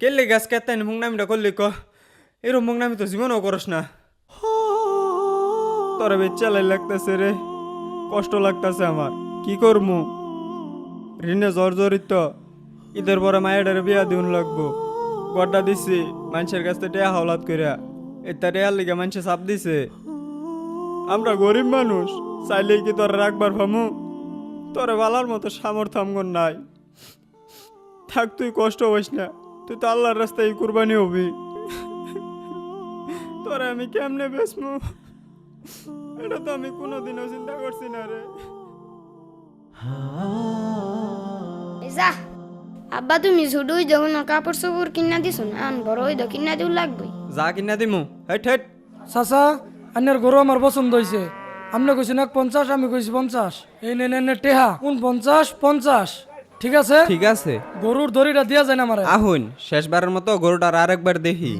কেলে গাছ কেতাই মুংনামিটা করলি ক এরম মুংনামি তো জীবনও করস না তোরা বেচালাই লাগতেছে রে কষ্ট লাগতেছে আমার কি করমু ঋণে জর্জরিত ঈদের পরে মায়ের বিয়া দিউন লাগবো গড্ডা দিছি মানুষের কাছ থেকে টেয়া হাওলাত করিয়া এটা টেয়ার লিগে মানুষে চাপ দিছে আমরা গরিব মানুষ চাইলেই কি তোরা রাখবার ফামু তোরা বালার মতো সামর্থ্য আমগর নাই থাক তুই কষ্ট হইস না তুই তো আল্লাহর রাস্তায় কুরবানি হবি তোরা আমি কেমনে বেসমু এটা তো আমি কোনোদিনও চিন্তা করছি না রে যা আব্বা তুমি ছোট হই যখন কাপড় চোপড় কিনা দিছো না আন বড় হই তো কিনা দিও লাগবে যা কিনা দিমু হেট হেট চাচা আন্যার গরু আমার পছন্দ হয়েছে আপনি কইছেন 50 আমি কইছি 50 এই নেন টেহা 49 ঠিক আছে ঠিক আছে গরুর দড়িটা দিয়া যায় না আমারে আহুন শেষবারের মতো গরুটার আরেকবার দেখি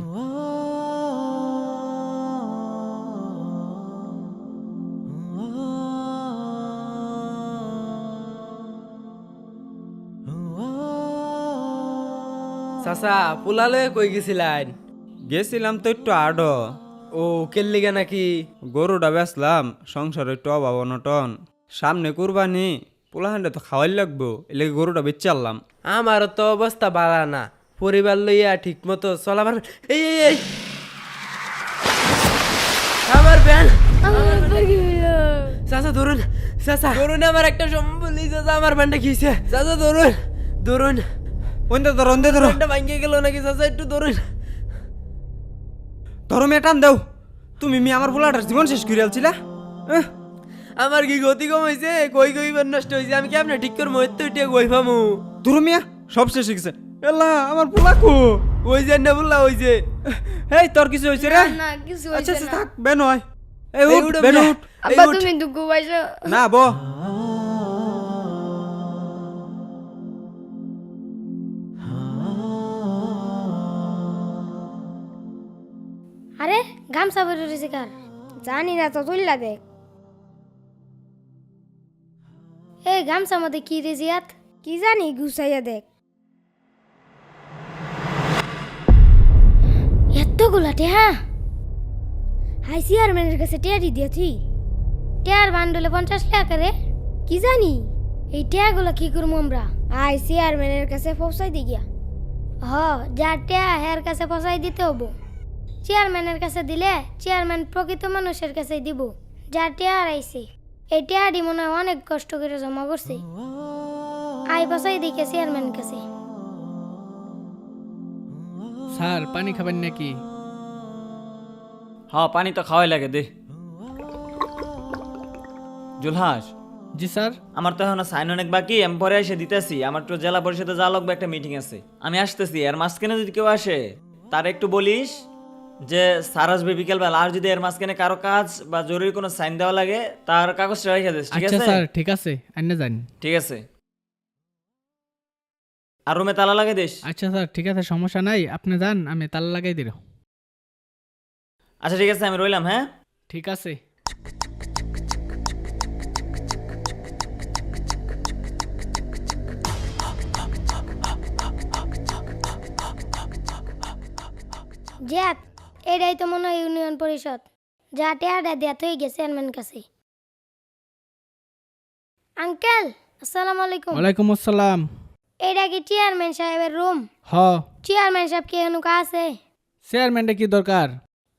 চাচা পোলালে কই গেছিলেন? গেছিলাম তো একটু আডো ও কেল্লিগা নাকি? গরুটা বেচলাম সংসার একটু অভাব অনটন সামনে কুরবানি পোলাহান্ডে তো খাওয়াই লাগবো এলে গরুটা বেচে আনলাম আমার তো অবস্থা বাড়া না, পরিবার লইয়া ঠিক মতো চলা পারবে। এই এই এই আমার ব্যান চাচা ধরুন, চাচা ধরুন, আমার একটা সম্বলি চাচা আমার ব্যানটা খেয়েছে। চাচা ধরুন ধরুন, ওইটা ধরো ওইটা ধরো ব্যানটা ভাঙিয়ে গেল নাকি চাচা, একটু ধরুন। ধরো মেয়ে টান দাও তুমি মি আমার পোলাটার জীবন শেষ করে আলছিলা আমার কি গতি কম হয়েছে? কই কই বার নষ্ট হয়েছে, আমি কি আপনার ঠিক করে মরতে উঠিয়ে কই পামু? ধরো মিয়া সব শেষ হয়ে গেছে এলা আমার পোলাকু ওই যে না বললা ওই যে। এই তোর কিছু হয়েছে রে না কিছু আচ্ছা হইছে আচ্ছা না থাক বেন হয় এই এই উঠ উঠো বেন মিয়া। উঠ আব্বা এই উঠ। তুমি দুঃখ পাইছো না বো আরে গামছা পরে রয়েছে কার জানি না তো তুললা দেখ এই গামছা মধ্যে কি রে জিয়াত কি জানি গুছাইয়া দেখ এতগুলা টেহা হাই চেয়ারম্যানের কাছে টেয়ারি দিয়েছি টেয়ার বান্ডলে 50 টাকা করে কি জানি এই টেয়াগুলো কি করবো আমরা আই চেয়ারম্যানের কাছে পৌঁছাই দি গিয়া হ যা টেয়া হের কাছে পৌঁছাই দিতে হবো চেয়ারম্যানের কাছে দিলে চেয়ারম্যান প্রকৃত মানুষের কাছে দিব যা টেয়ার আইছে এই টেয়ারই মনে হয় অনেক কষ্ট করে জমা করছে আই পৌঁছাই দিকে চেয়ারম্যান কাছে স্যার পানি খাবেন নাকি? হ্যাঁ পানি তো খাওয়াই লাগে দে জুলহাস জি স্যার। আমার তো এখন সাইন অনেক বাকি, আমি পরে এসে দিতেছি। আমার তো জেলা পরিষদে যা লাগবে একটা মিটিং আছে, আমি আসতেছি। এর মাঝখানে যদি কেউ আসে তার একটু বলিস যে স্যার আসবে বিকেলবেলা, আর যদি এর মাঝখানে কারো কাজ বা জরুরি কোনো সাইন দেওয়া লাগে তার কাগজটা রেখে দিস, ঠিক আচ্ছা আছে? স্যার ঠিক আছে, আন্না যান। ঠিক আছে, আর রুমে তালা লাগিয়ে দিস। আচ্ছা স্যার ঠিক আছে, সমস্যা নাই, আপনি যান, আমি তালা লাগাই দিল। আচ্ছা ঠিক আছে, আমি রইলাম। হ্যাঁ ঠিক আছে। জিয়াত এটাই তো মনে হয় ইউনিয়ন পরিষদ যা টেয়ারটা দেয়া হয়ে গেছে চেয়ারম্যান কাছে আঙ্কেল আসসালামু আলাইকুম ওয়ালাইকুম আসসালাম। এটা কি চেয়ারম্যান সাহেবের রুম? হ, চেয়ারম্যান সাহেব কি এনুকা আছে? চেয়ারম্যানটা কি দরকার?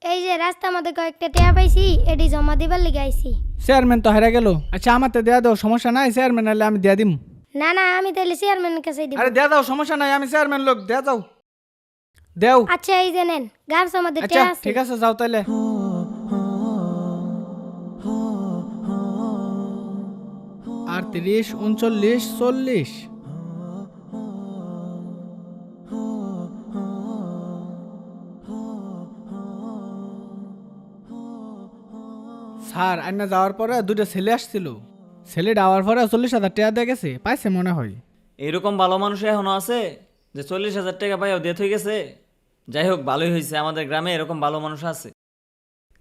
এই যে রাস্তার মধ্যে কয়েকটা টেয়া পাইছি এটি জমা দিবার লিগে আইছি। চেয়ারম্যান তো হারা গেল। আচ্ছা আমার তো দেয়া দাও, সমস্যা নাই, চেয়ারম্যান হলে আমি দেয়া দিম। না না আমি তাহলে চেয়ারম্যানের কাছে দিব। আরে দেয়া দাও, সমস্যা নাই, আমি চেয়ারম্যান লোক, দেয়া দাও, দেও। আচ্ছা এই যে নেন গামছার মধ্যে আচ্ছা টেয়া আছে। ঠিক আছে, যাও তাইলে। 38, 39, 40। স্যার আন্না যাওয়ার পরে দুটো ছেলে আসছিল, ছেলে যাওয়ার পরে 40,000 টাকা দিয়ে গেছে, পাইছে মনে হয়। এরকম ভালো মানুষ এখনো আছে যে 40,000 টাকা পাইও ডেথ হয়ে গেছে? যাই হোক ভালোই হয়েছে, আমাদের গ্রামে এরকম ভালো মানুষ আছে।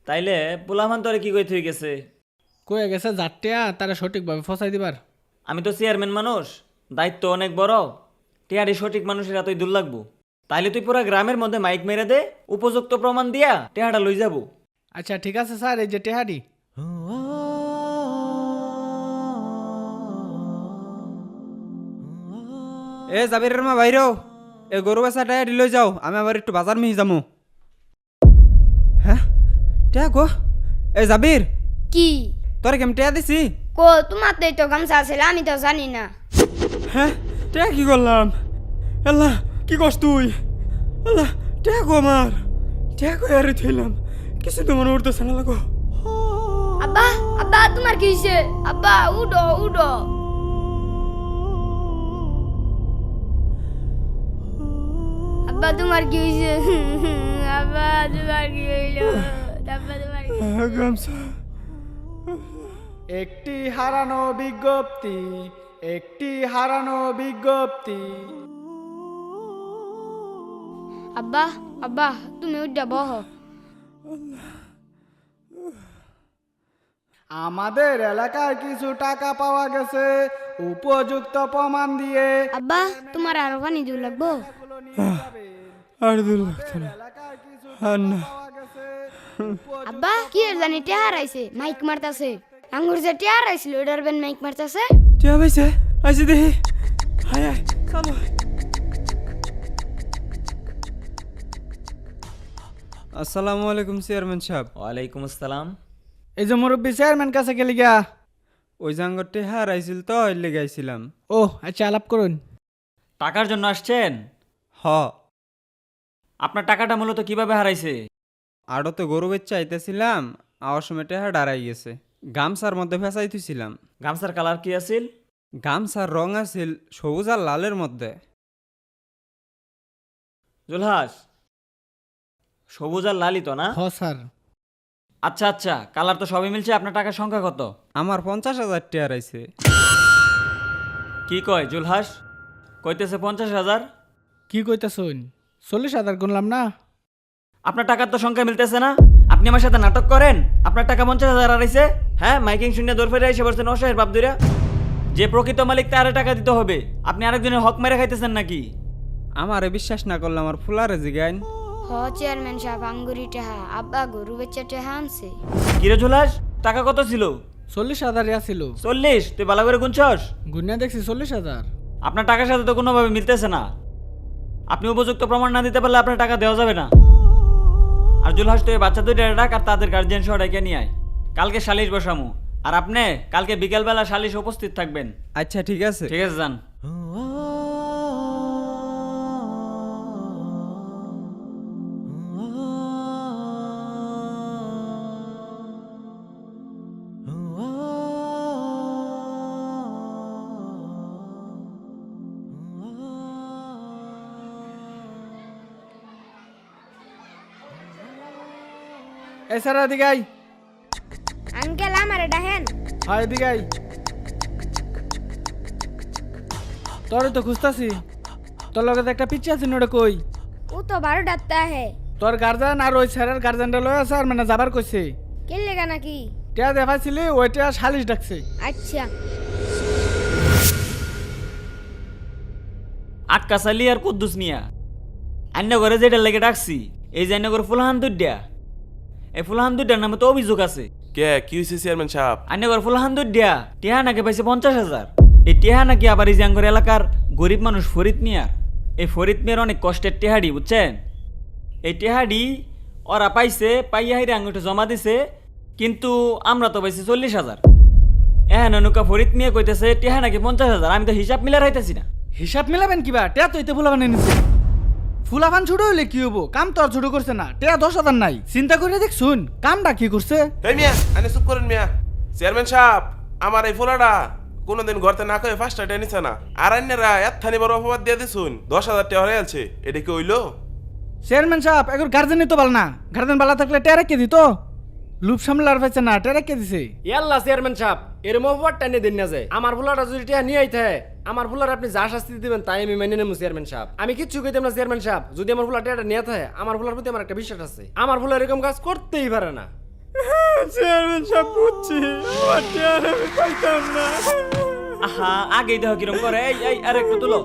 তাইলে পোলামান তোরে কি কইতে হয়ে গেছে? কয়ে গেছে যারটিয়া তারা সঠিকভাবে ফসাই দিবার। আমি তো চেয়ারম্যান মানুষ, দায়িত্ব অনেক বড়, টিয়ারি সঠিক মানুষের এতই দূর লাগবো। তাইলে তুই পুরো গ্রামের মধ্যে মাইক মেরে দে, উপযুক্ত প্রমাণ দিয়া টেহাটা লই যাব। আচ্ছা ঠিক আছে স্যার, এই যে টেহাডি। এ জাবিরের মা বাইরেও এ গরু বেচা টায়ারি লই যাও, আমি আবার একটু বাজার মিহি যামু। হ্যাঁ টেয়া গো, এ জাবির কি তোরে কেমন টেয়া দিছি? কো তোমার তো গামছা আছে, আমি তো জানি না। হ্যাঁ টেয়া কি করলাম? আল্লাহ কি করছ তুই? আল্লাহ টেয়া গো আমার, টেয়া গো আরে থইলাম, কিছু তো মনে উঠতেছে না লাগো। আব্বা আব্বা তোমার কি হইছে? আব্বা উডো উডো। আব্বা তোমার কি হইছে? আব্বা তোমার কি হইলো? আব্বা তোমার কি? গামছা একটি হারানো বিজ্ঞপ্তি, একটি হারানো বিজ্ঞপ্তি। আব্বা আব্বা তুমি উড্ডা বহ। আমাদের এলাকায় কিছু টাকা পাওয়া গেছে উপযুক্ত প্রমাণ দিয়ে। আব্বা তোমার আরো পানি দিও লাগবো? আর দূর লাগতো না, আর না। আব্বা কি এর জানি টেহার আইছে, মাইক মারতাছে। আঙ্গুর যে টেহার আইছিল ওটার বেন মাইক মারতাছে। টেয়া পাইছে, আইছে দেখি। হায় হায় চলো। আসসালামু আলাইকুম চেয়ারম্যান সাহেব। ওয়ালাইকুম আসসালাম। এই যে মুরব্বী চেয়ারম্যান কাছে গেলি গা। ওই জাঙ্গর টেহার আইছিল তো ওই লেগে আইছিলাম। ও আচ্ছা, আলাপ করুন। টাকার জন্য আসছেন? হ আপনার টাকাটা মূলত কিভাবে হারাইছে? আড়তে গরু বেচা আইতেছিলাম, আওয়ার সময় টেহা ডারাই গেছে। গামছার মধ্যে ফেসাই থুইছিলাম। গামছার কালার কি আছিল? গামছার রং আছিল সবুজ আর লালের মধ্যে। জুলহাস, সবুজ আর লালই তো না? হ স্যার। আচ্ছা আচ্ছা, কালার তো সবই মিলছে। আপনার টাকার সংখ্যা কত? আমার 50,000 টেহার আইছে। কি কয় জুলহাস? কইতেছে 50,000। কি কইতাছুন? 40,000 গুনলাম না। আপনার টাকার তো সংখ্যা মিলতেছে না। আপনি আমার সাথে নাটক করেন। আপনার টাকা 50,000 হারাইছে। হ্যাঁ, মাইকিং শূন্য দৌড় ফেরে এসে বলছেন অসহায়ের বাপ দুইরা। যে প্রকৃত মালিক তারে টাকা দিতে হবে। আপনি আরেকজনের হক মেরে খাইতেছেন নাকি? আমারে বিশ্বাস না করলে আমার ফুলারে জিগাইন। হ চেয়ারম্যান সাহেব, আঙ্গুরি টেহা আব্বা গরু বেচা টেহা আনছে। কিরে জুলহাস, টাকা কত ছিল? 40,000 ছিল। 40? তুই ভালো করে গুনছস? গুনিয়া দেখছি 40,000। আপনার টাকার সাথে তো কোনোভাবে মিলতেছে না। আপনি উপযুক্ত প্রমাণ না দিতে পারলে আপনার টাকা দেওয়া যাবে না। আর জুলহাস, তুই বাচ্চা দুইটা ডাক আর তাদের গার্জিয়ান সহ ডেকে নিয়ে আয়। কালকে সালিশ বসামু। আর আপনি কালকে বিকেলবেলা সালিশ উপস্থিত থাকবেন। আচ্ছা ঠিক আছে। ঠিক আছে, যান। এই স্যার এদিকে আই। আঙ্কেল আমারে ডাহেন। হ্যাঁ এদিকে আই। তোরে তো খুঁজতাছি। তোর লগে তো একটা পিচ্ছি আছে, ওটা কই? ও তো 12 ডাকতা হে। তোর গার্জেন আর ওই স্যারের গার্জেনটা লয়ে আছে আর মানে যাবার কইছে। কে লেগা নাকি? টিয়া দেখাইছিলি, ওইটা সালিশ ডাকছে। আচ্ছা আটকা চালি আর কুদ্দুস মিয়া আন্য ঘরে যেটা লেগে ডাকছি, এই যে আন্য ঘরে ফুলহান দুইটা, এই ফুলহান দুইটার নামে তো অভিযোগ আছে। কে কি হয়েছে চেয়ারম্যান সাহেব? আন্য ঘরে ফুলহান দুইটা টিহা নাকি পাইছে 50,000। এই টিহা নাকি আবার এই যে আঙ্গর এলাকার গরিব মানুষ ফরিদ মিয়ার। এই ফরিদ মিয়ার অনেক কষ্টের টেহাডি, বুঝছেন? এই টেহাডি ওরা পাইছে, পাইয়া হাইরে আঙ্গুঠে জমা দিছে, কিন্তু আমরা তো পাইছি 40,000। হ্যাঁ নৌকা ফরিদ মিয়া কইতেছে টেহা নাকি 50,000। আমি তো হিসাব মিলার হইতেছি না। হিসাব মিলাবেন কিবা? টিয়া তো ইতে ফুলাবান এনেছে। ফুলাবান ছোট হইলে কি হবো? কাম তো আর ছোট করছে না। টিয়া 10,000 নাই। চিন্তা করে দেখ শুন, কামটা কি করছে। এই মিয়া, আনে চুপ করেন মিয়া। চেয়ারম্যান সাহেব, আমার এই ফোলাটা কোনোদিন ঘরতে না কয়ে 5টা টেনিছে না। আর আন্যরা এতখানি বড় অপবাদ দিয়ে দিছুন, 10,000 টাকা হয়ে আছে। এটা কি হইলো? চেয়ারম্যান সাহেব, এখন গার্জেনই তো ভালো না। গার্জেন ভালো থাকলে টিয়া রেখে দিত। লুপ সামলার পাইছে না, টিয়া রেখে দিছে। ইয়াল্লা চেয়ারম্যান সাহেব, এর মহব্বত টানিয়ে দিন না যায়। আমার ফুলাটা যদি টিয়া নিয়ে আইতে হয়, আমার ফুলার আপনি যা শাস্তি দিবেন তাই আমি মেনে নেবো চেয়ারম্যান সাহেব। আমি কিচ্ছু কইতাম না চেয়ারম্যান সাহেব, যদি আমার ফুলার টিয়াটা নিয়ে থাকে। আমার ফুলার প্রতি আমার একটা বিশ্বাস আছে। আমার ফুলা এরকম কাজ করতেই পারে না। চেয়ারম্যান সাহেব বুঝছি, আমার টেহার আমি পাইতাম না। আহা, আগেই দেখো কিরম করে। এই এই আর একটু তুলো।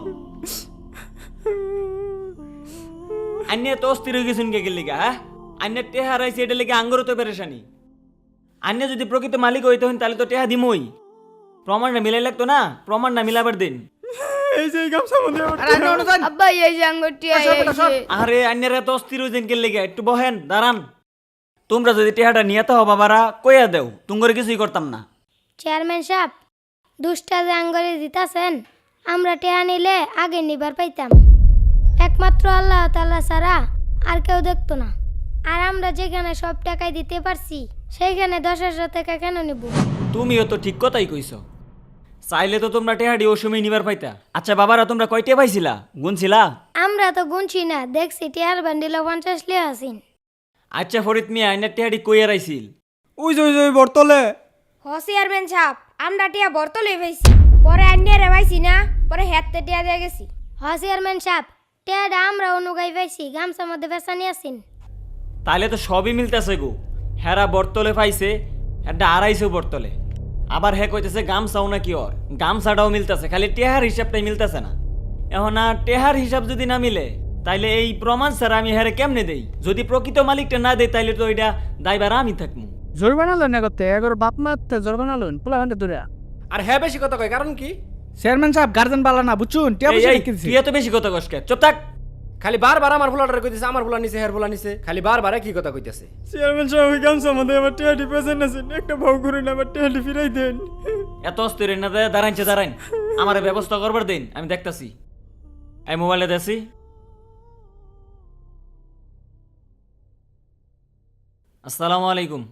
আন্যে তো অস্থির হয়ে গেছেন কে লিগা হ্যাঁ আন্যের টেহা রাইছে এটা লেগে আঙ্গরও তো পেরেশানি আন্যে যদি প্রকৃত মালিক হইতে হন তাহলে তো টেহা দিমই প্রমাণটা মিলাই লাগতো না প্রমাণটা মিলাবার দিন এই যে এই গামছা মধ্যে আমার আরে আন্নে অনুদান আব্বা এই যে আঙ্গুরটি আরে আন্যের এত অস্থির হয়েছেন কে লেগে একটু বহেন দাঁড়ান তোমরা যদি টেহাটা নিয়েতে হও বাবারা কইয়া দেও তুঙ্গরে কিছুই করতাম না চেয়ারম্যান সাহেব দুষ্টা যে আঙ্গুরে দিতাছেন আমরা টেহা নিলে আগে নিবার পাইতাম একমাত্র আল্লাহ তাআলা ছাড়া আর কেউ দেখতো না আর আমরা যেখানে সব টাকাই দিতে পারছি সেইখানে 10,000 টাকা কেন নিব তুমিও তো ঠিক কথাই কইছো চাইলে তো তোমরা টেহাডি ও সময় নিবার পাইতা আচ্ছা বাবারা তোমরা কয়টা পাইছিলা গুনছিলা আমরা তো গুনছি না দেখছি টেহার বান্ডিল 50 লিয়া আছেন আচ্ছা ফরিদ মিয়া আইনার টেহাডি কইয়া রাইছিল ওই যে ওই বর্তলে চেয়ারম্যান সাহেব আমরা টিয়া বর্তলে পাইছি পরে আন্যারে পাইছি না পরে হেতে টিয়া দিয়ে গেছি চেয়ারম্যান সাহেব টিয়াটা আমরা অনুগাই পাইছি গামছার মধ্যে বেসানি আছেন তাহলে তো সবই মিলতেছে গো হেরা বর্তলে পাইছে একটা আড়াইশো বর্তলে আবার হে কইতেছে গামছাও না কি ওর গামছাটাও মিলতেছে খালি টেহার হিসাবটাই মিলতেছে না এখন আর টেহার হিসাব যদি না মিলে তাইলে এই প্রমাণ স্যার আমি হেরে কেমনে দেই যদি প্রকৃত মালিকটা না দেই তাইলে তো এটা দায়বার আমি থাকবো জোরবানা লন না করতে এগোর বাপ মা জোরবানা লন পোলা ঘন্টা দূরে আর হ্যাঁ বেশি কথা কয় কারণ কি চেয়ারম্যান সাহেব গার্জেন বালা না বুঝছুন টিয়া এই, পয়সা এই, রেখে দিছি তুই এত বেশি কথা কসকে চুপ থাক খালি বারবার আমার ফুলাটারে কইতেছে আমার ফুলা নিছে হের ফুলা নিছে খালি বারবার কি কথা কইতেছে চেয়ারম্যান সাহেব ওই গামছা মধ্যে আমার টেহাটি পেছেন আছেন একটা ভাও করে না আমার টেহাটি ফিরাই দেন এত অস্থির না দে দাঁড়াইছে দাঁড়াইন আমার ব্যবস্থা করবার দিন আমি দেখতাছি এই মোবাইলে দেখছি আসসালামু আলাইকুম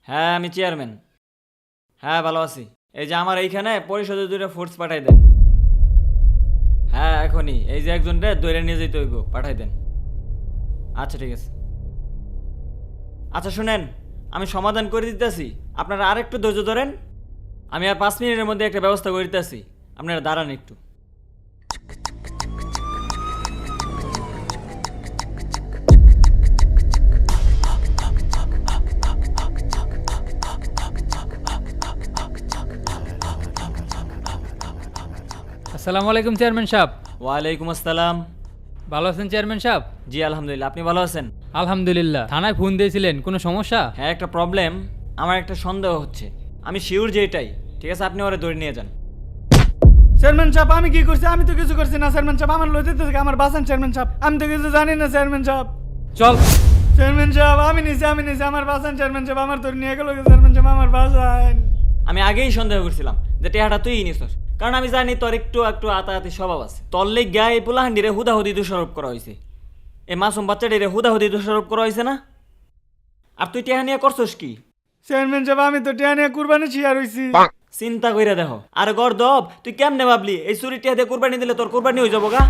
হ্যাঁ আমি চেয়ারম্যান হ্যাঁ ভালো আছি এই যে আমার এইখানে পরিষদের দুটো ফোর্স পাঠাই দেন হ্যাঁ এখনই এই যে একজনটা দৈরে নিয়ে যেতে হইব পাঠাই দেন আচ্ছা ঠিক আছে আচ্ছা শুনেন আমি সমাধান করে দিতেছি আপনারা আরেকটু ধৈর্য ধরেন আমি আর 5 মিনিটের মধ্যে একটা ব্যবস্থা করে দিতেছি আপনারা দাঁড়ান একটু আসসালামু আলাইকুম চেয়ারম্যান সাহেব ওয়ালাইকুম আসসালাম ভালো আছেন চেয়ারম্যান সাহেব জি আলহামদুলিল্লাহ আপনি ভালো আছেন আলহামদুলিল্লাহ থানায় ফোন দিয়েছিলেন কোনো সমস্যা হ্যাঁ একটা প্রবলেম আমার একটা সন্দেহ হচ্ছে আমি শিওর যে এটাই ঠিক আছে আপনি ওরা ধরে নিয়ে যান চেয়ারম্যান সাহেব আমি কি করছি আমি তো কিছু করছি না চেয়ারম্যান সাহেব আমার লইতে আমার বাসান চেয়ারম্যান সাহেব আমি তো কিছু জানি না চেয়ারম্যান সাহেব চল চেয়ারম্যান সাহেব আমি নিছি আমার বাসান চেয়ারম্যান সাহেব আমার তোর নিয়ে গেল চেয়ারম্যান সাহেব আমার বাসান আমি আগেই সন্দেহ করছিলাম যে টেহাটা তুই নিছস কারণ আমি জানি তোর একটু একটু আতাহাতি স্বভাব আছে তোর লেগ গায়ে এই পোলাহান্ডিরে হুদাহুদি দোষারোপ করা হয়েছে এই মাসুম বাচ্চাটিরে হুদাহুদি দোষারোপ করা হয়েছে না আর তুই টেহা নিয়ে করছস কি চেয়ারম্যান সাহেব আমি তো টিয়া নিয়ে কুরবানি শিয়ার হইছি চিন্তা কইরা দেখো আরে গর্দব তুই কেমনে ভাবলি এই চুরি টেহাতে কুরবানি দিলে তোর কুরবানি হয়ে যাবো গা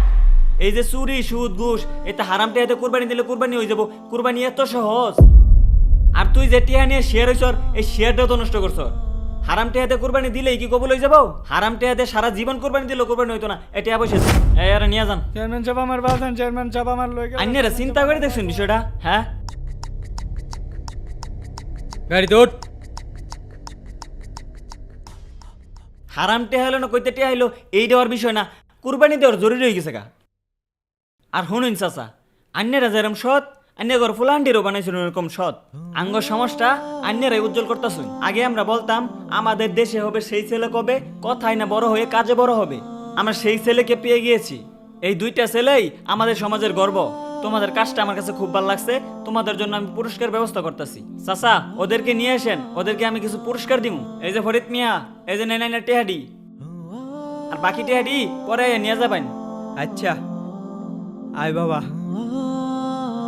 এই যে চুরি সুদ ঘুষ এটা হারাম টেহাতে কুরবানি দিলে কুরবানি হয়ে যাবো কুরবানি এত সহজ আর তুই যে টেহা নিয়ে শেয়ার হইছ এই শেয়ারটাও তো নষ্ট করছ হারাম টেহাতে কুরবানি দিলেই কি কবুল হয়ে যাবো হারাম টেহাতে সারা জীবন কুরবানি দিলেও কুরবানি হইতো না এটা বসে এই আরে নিয়ে যান চেয়ারম্যান সাহেব আমার বাসান চেয়ারম্যান সাহেব আমার লই গেল আন্যরা চিন্তা করে দেখছেন বিষয়টা হ্যাঁ গাড়ি দৌড় হারাম টেহা হলো না কইতে টেহা হইলো এই দেওয়ার বিষয় না কুরবানি দেওয়ার জরুরি হয়ে গেছে গা আর শুনুন চাচা আন্যরা যেরকম সৎ আন্যা ঘর ফুলাহান্ডিরও বানাইছিল এরকম সৎ আঙ্গ সমাজটা আন্যরাই উজ্জ্বল করতেছুন আগে আমরা বলতাম আমাদের দেশে হবে সেই ছেলে কবে কথাই না বড় হয়ে কাজে বড় হবে আমরা সেই ছেলেকে পেয়ে গিয়েছি এই দুইটা ছেলেই আমাদের সমাজের গর্ব তোমাদের কাজটা আমার কাছে খুব ভালো লাগছে তোমাদের জন্য আমি পুরস্কার ব্যবস্থা করতেছি চাচা ওদেরকে নিয়ে আসেন ওদেরকে আমি কিছু পুরস্কার দিব এই যে ফরিদ মিয়া এই যে নাইনা টেহাডি আর বাকি টেহাডি পরে নিয়ে যাবেন আচ্ছা আয় বাবা